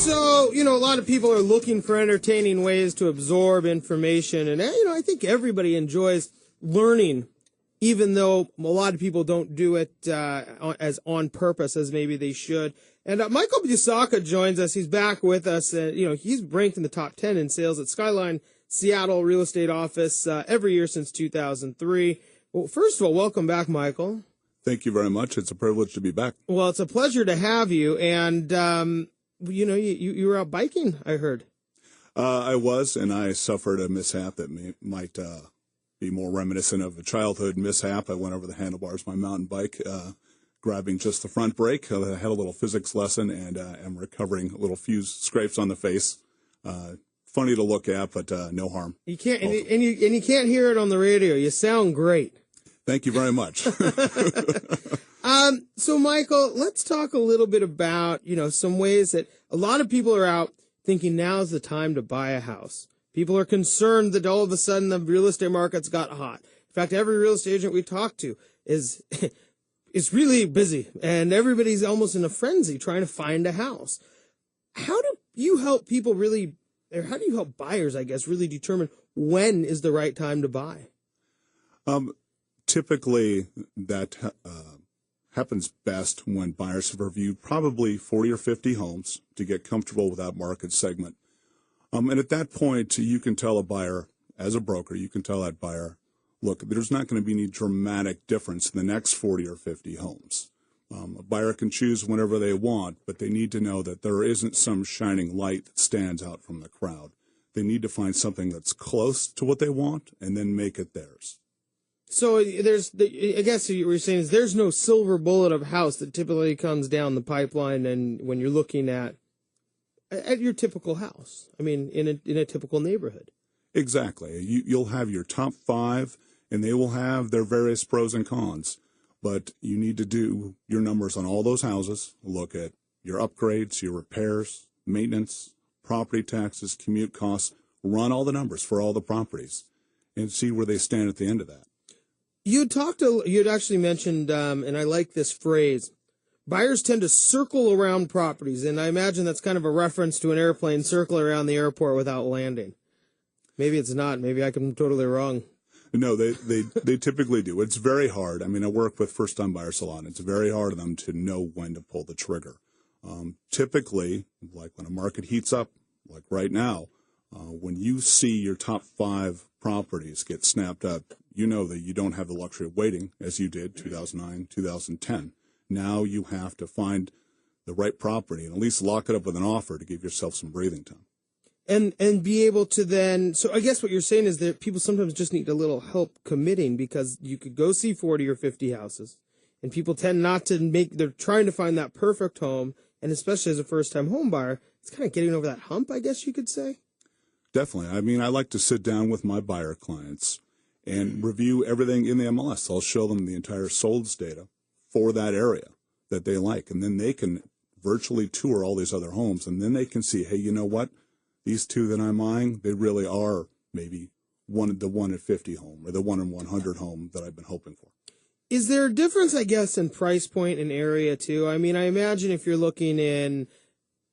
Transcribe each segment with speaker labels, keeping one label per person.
Speaker 1: So, a lot of people are looking for entertaining ways to absorb information. And, I think everybody enjoys learning, even though a lot of people don't do it as on purpose as maybe they should. And Michael Busacca joins us. He's back with us. He's ranked in the top 10 in sales at Skyline Seattle Real Estate Office every year since 2003. Well, first of all, welcome back, Michael.
Speaker 2: Thank you very much. It's a privilege to be back.
Speaker 1: Well, it's a pleasure to have you. And, you were out biking, I heard.
Speaker 2: I was, and I suffered a mishap that might be more reminiscent of a childhood mishap. I went over the handlebars of my mountain bike, grabbing just the front brake. I had a little physics lesson, and I'm recovering a little few scrapes on the face. Funny to look at, but no harm.
Speaker 1: You can't, and you can't hear it on the radio. You sound great.
Speaker 2: Thank you very much.
Speaker 1: So Michael, let's talk a little bit about, some ways that a lot of people are out thinking now's the time to buy a house. People are concerned that all of a sudden the real estate market's got hot. In fact, every real estate agent we talk to is really busy, and everybody's almost in a frenzy trying to find a house. How do you help people how do you help buyers, I guess, really determine when is the right time to buy?
Speaker 2: Typically, that happens best when buyers have reviewed probably 40 or 50 homes to get comfortable with that market segment. And at that point, you can tell a buyer, as a broker, you can tell that buyer, look, there's not going to be any dramatic difference in the next 40 or 50 homes. A buyer can choose whenever they want, but they need to know that there isn't some shining light that stands out from the crowd. They need to find something that's close to what they want and then make it theirs. So
Speaker 1: I guess what you're saying is there's no silver bullet of house that typically comes down the pipeline, and when you're looking at your typical house, in a typical neighborhood.
Speaker 2: Exactly. You'll have your top 5, and they will have their various pros and cons. But you need to do your numbers on all those houses, look at your upgrades, your repairs, maintenance, property taxes, commute costs, run all the numbers for all the properties, and see where they stand at the end of that.
Speaker 1: You'd actually mentioned, and I like this phrase, buyers tend to circle around properties, and I imagine that's kind of a reference to an airplane circling around the airport without landing. Maybe it's not. Maybe I'm totally wrong.
Speaker 2: No, they typically do. It's very hard. I work with first-time buyers a lot. It's very hard for them to know when to pull the trigger. Typically, like when a market heats up, like right now, when you see your top 5 properties get snapped up, you know that you don't have the luxury of waiting, as you did 2009, 2010. Now you have to find the right property and at least lock it up with an offer to give yourself some breathing time.
Speaker 1: And be able to then, so I guess what you're saying is that people sometimes just need a little help committing, because you could go see 40 or 50 houses, and people tend not to they're trying to find that perfect home, and especially as a first-time home buyer, it's kind of getting over that hump, I guess you could say.
Speaker 2: Definitely. I like to sit down with my buyer clients and review everything in the MLS. I'll show them the entire solds data for that area that they like, and then they can virtually tour all these other homes, and then they can see, hey, you know what? These 2 that I'm eyeing, they really are maybe the 1 at 50 home or the 1 in 100 home that I've been hoping for.
Speaker 1: Is there a difference, I guess, in price point and area, too? I imagine if you're looking in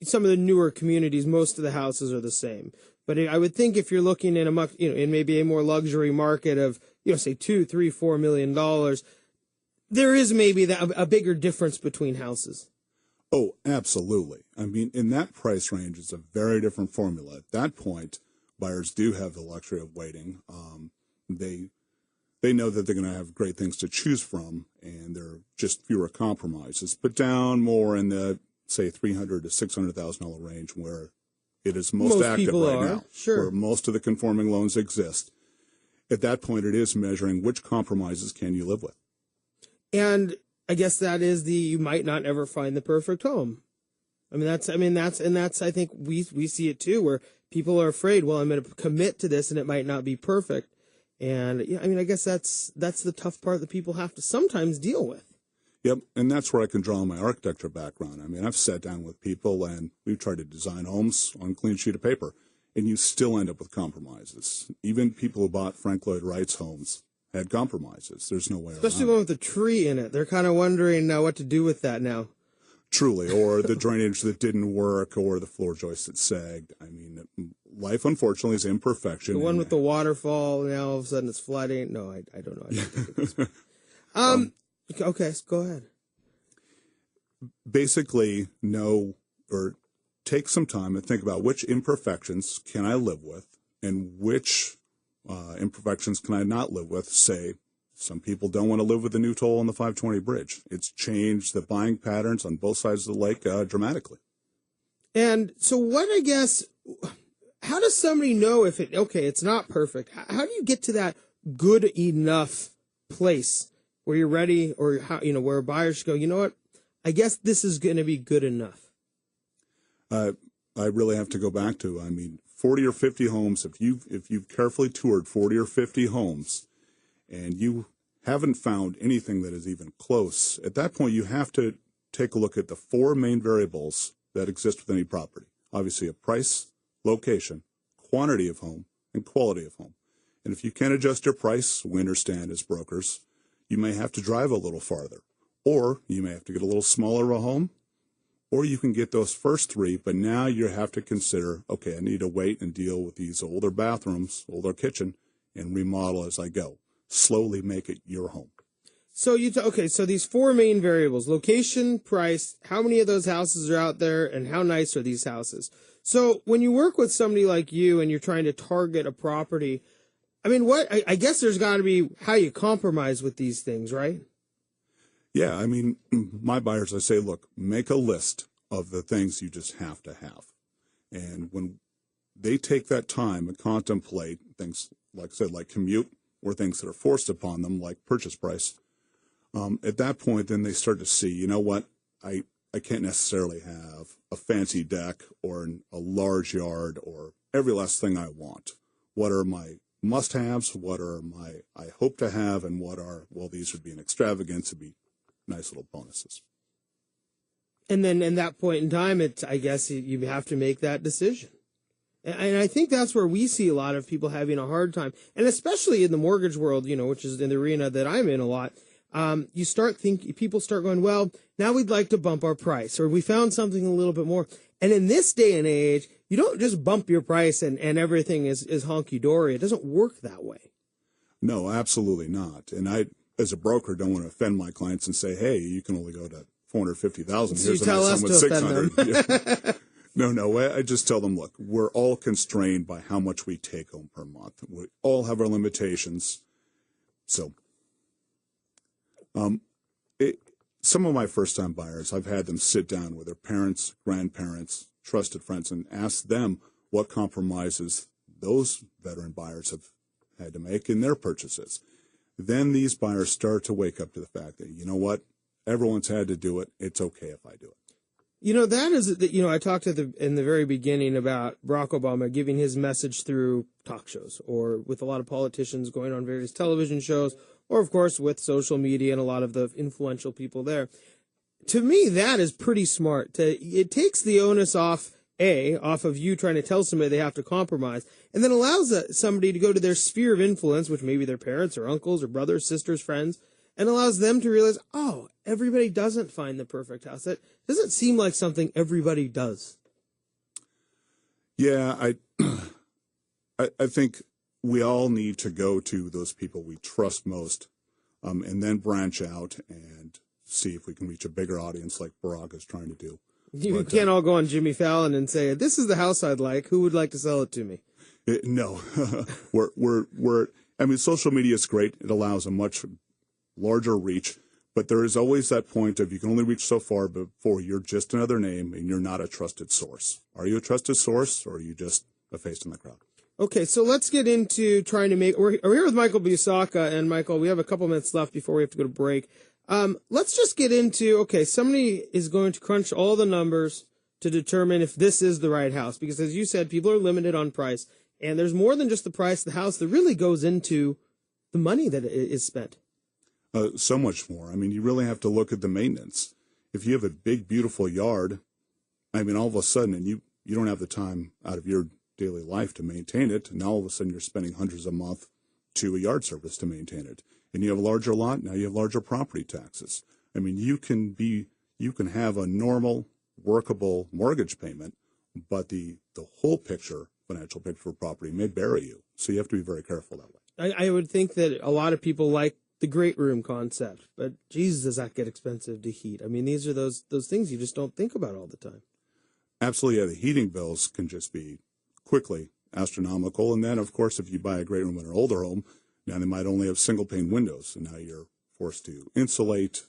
Speaker 1: some of the newer communities, most of the houses are the same. But I would think if you're looking in in maybe a more luxury market of, say $2, $3, $4 million, there is maybe a bigger difference between houses.
Speaker 2: Oh, absolutely. In that price range, it's a very different formula. At that point, buyers do have the luxury of waiting. They know that they're going to have great things to choose from, and there are just fewer compromises. But down more in the, say, $300,000 to $600,000 range, where it is most active right now,
Speaker 1: sure,
Speaker 2: where most of the conforming loans exist. At that point, it is measuring which compromises can you live with.
Speaker 1: And I guess that is you might not ever find the perfect home. That's I think we see it too, where people are afraid, well, I'm going to commit to this and it might not be perfect. And I guess that's the tough part that people have to sometimes deal with.
Speaker 2: Yep, and that's where I can draw on my architecture background. I've sat down with people and we've tried to design homes on a clean sheet of paper, and you still end up with compromises. Even people who bought Frank Lloyd Wright's homes had compromises. There's no way around it.
Speaker 1: Especially one with a tree in it. They're kind of wondering what to do with that now.
Speaker 2: Truly, or the drainage that didn't work, or the floor joist that sagged. I mean, life, unfortunately, is imperfection.
Speaker 1: The one with the waterfall, now all of a sudden it's flooding. No, I don't know. I don't think it is. Okay, so go ahead.
Speaker 2: Basically, know or take some time and think about which imperfections can I live with and which imperfections can I not live with. Say, some people don't want to live with the new toll on the 520 bridge. It's changed the buying patterns on both sides of the lake dramatically.
Speaker 1: And so how does somebody know if it's not perfect? How do you get to that good enough place where you're ready, or where buyers go, you know what, I guess this is going to be good enough?
Speaker 2: I really have to go back to, 40 or 50 homes. If you've carefully toured 40 or 50 homes and you haven't found anything that is even close, at that point you have to take a look at the four main variables that exist with any property. Obviously, a price, location, quantity of home, and quality of home. And if you can't adjust your price, we understand as brokers, you may have to drive a little farther, or you may have to get a little smaller of a home, or you can get those first three, but now you have to consider, okay, I need to wait and deal with these older bathrooms, older kitchen, and remodel as I go. Slowly make it your home.
Speaker 1: So so these four main variables: location, price, how many of those houses are out there, and how nice are these houses. So when you work with somebody like you and you're trying to target a property, I guess there's got to be how you compromise with these things, right?
Speaker 2: Yeah, my buyers, I say, look, make a list of the things you just have to have. And when they take that time and contemplate things, like I said, like commute, or things that are forced upon them, like purchase price, at that point, then they start to see, you know what, I can't necessarily have a fancy deck or a large yard or every last thing I want. What are my must-haves? What are my I hope to have? And what are, well, these would be an extravagance, would be nice little bonuses.
Speaker 1: And then in that point in time, I guess you have to make that decision. And I think that's where we see a lot of people having a hard time. And especially in the mortgage world, which is in the arena that I'm in a lot, people start going, well, now we'd like to bump our price, or we found something a little bit more. And in this day and age, you don't just bump your price and everything is honky-dory. It doesn't work that way. No, absolutely not. And I, as a broker, don't want to offend my clients and say, hey, you can only go to 450,000. So you tell us to offend them.
Speaker 2: No, I just tell them, look, we're all constrained by how much we take home per month. We all have our limitations. So, some of my first-time buyers, I've had them sit down with their parents, grandparents, trusted friends, and ask them what compromises those veteran buyers have had to make in their purchases. Then these buyers start to wake up to the fact that, you know what, everyone's had to do it. It's okay if I do it. I talked in the very beginning about Barack Obama giving his message through talk shows, or with a lot of politicians going on various television shows, or of course with social media and a lot of the influential people there. To me, that is pretty smart. It takes the onus off of you trying to tell somebody they have to compromise, and then allows somebody to go to their sphere of influence, which may be their parents or uncles or brothers, sisters, friends, and allows them to realize, oh, everybody doesn't find the perfect house. That doesn't seem like something everybody does. Yeah, I think we all need to go to those people we trust most, and then branch out and see if we can reach a bigger audience like Barack is trying to do. You can't all go on Jimmy Fallon and say, this is the house I'd like. Who would like to sell it to me? No. Social media is great. It allows a much larger reach, but there is always that point of you can only reach so far before you're just another name and you're not a trusted source. Are you a trusted source, or are you just a face in the crowd? Okay, so let's get into trying to we're here with Michael Busacca, and Michael, we have a couple minutes left before we have to go to break. Let's just get into, somebody is going to crunch all the numbers to determine if this is the right house, because as you said, people are limited on price, and there's more than just the price of the house that really goes into the money that is spent. So much more. You really have to look at the maintenance. If you have a big, beautiful yard, all of a sudden, and you don't have the time out of your daily life to maintain it, and all of a sudden you're spending hundreds a month to a yard service to maintain it. And you have a larger lot, now you have larger property taxes. You you can have a normal, workable mortgage payment, but the whole picture, financial picture for property may bury you. So you have to be very careful that way.
Speaker 1: I would think that a lot of people like the great room concept, but Jesus, does that get expensive to heat? I mean, these are those things you just don't think about all the time.
Speaker 2: Absolutely, yeah. The heating bills can just be quickly astronomical. And then, of course, if you buy a great room in an older home, now they might only have single pane windows, and now you're forced to insulate,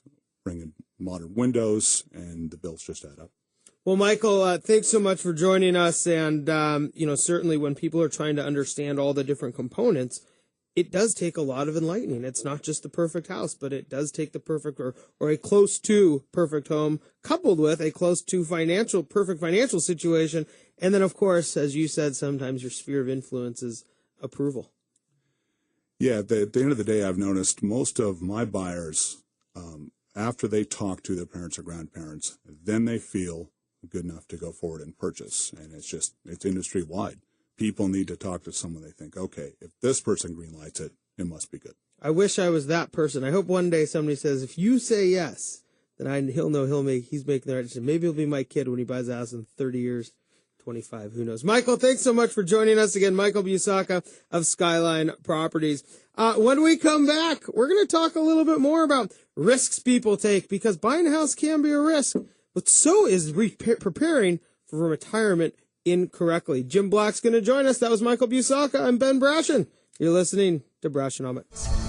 Speaker 2: bring in modern windows, and the bills just add up.
Speaker 1: Well, Michael, thanks so much for joining us. And, certainly when people are trying to understand all the different components, it does take a lot of enlightening. It's not just the perfect house, but it does take the perfect or a close to perfect home coupled with a close to perfect financial situation. And then, of course, as you said, sometimes your sphere of influence is approval.
Speaker 2: Yeah, at the end of the day, I've noticed most of my buyers, after they talk to their parents or grandparents, then they feel good enough to go forward and purchase. And it's industry wide. People need to talk to someone they think, okay, if this person greenlights it, it must be good.
Speaker 1: I wish I was that person. I hope one day somebody says, if you say yes, then he'll know he's making the right decision. Maybe he'll be my kid when he buys a house in 30 years, 25, who knows. Michael, thanks so much for joining us again. Michael Busacca of Skyline Properties. When we come back, we're going to talk a little bit more about risks people take, because buying a house can be a risk, but so is preparing for retirement incorrectly. Jim Black's going to join us. That was Michael Busacca. I'm Ben Brashen. You're listening to Brashenomics.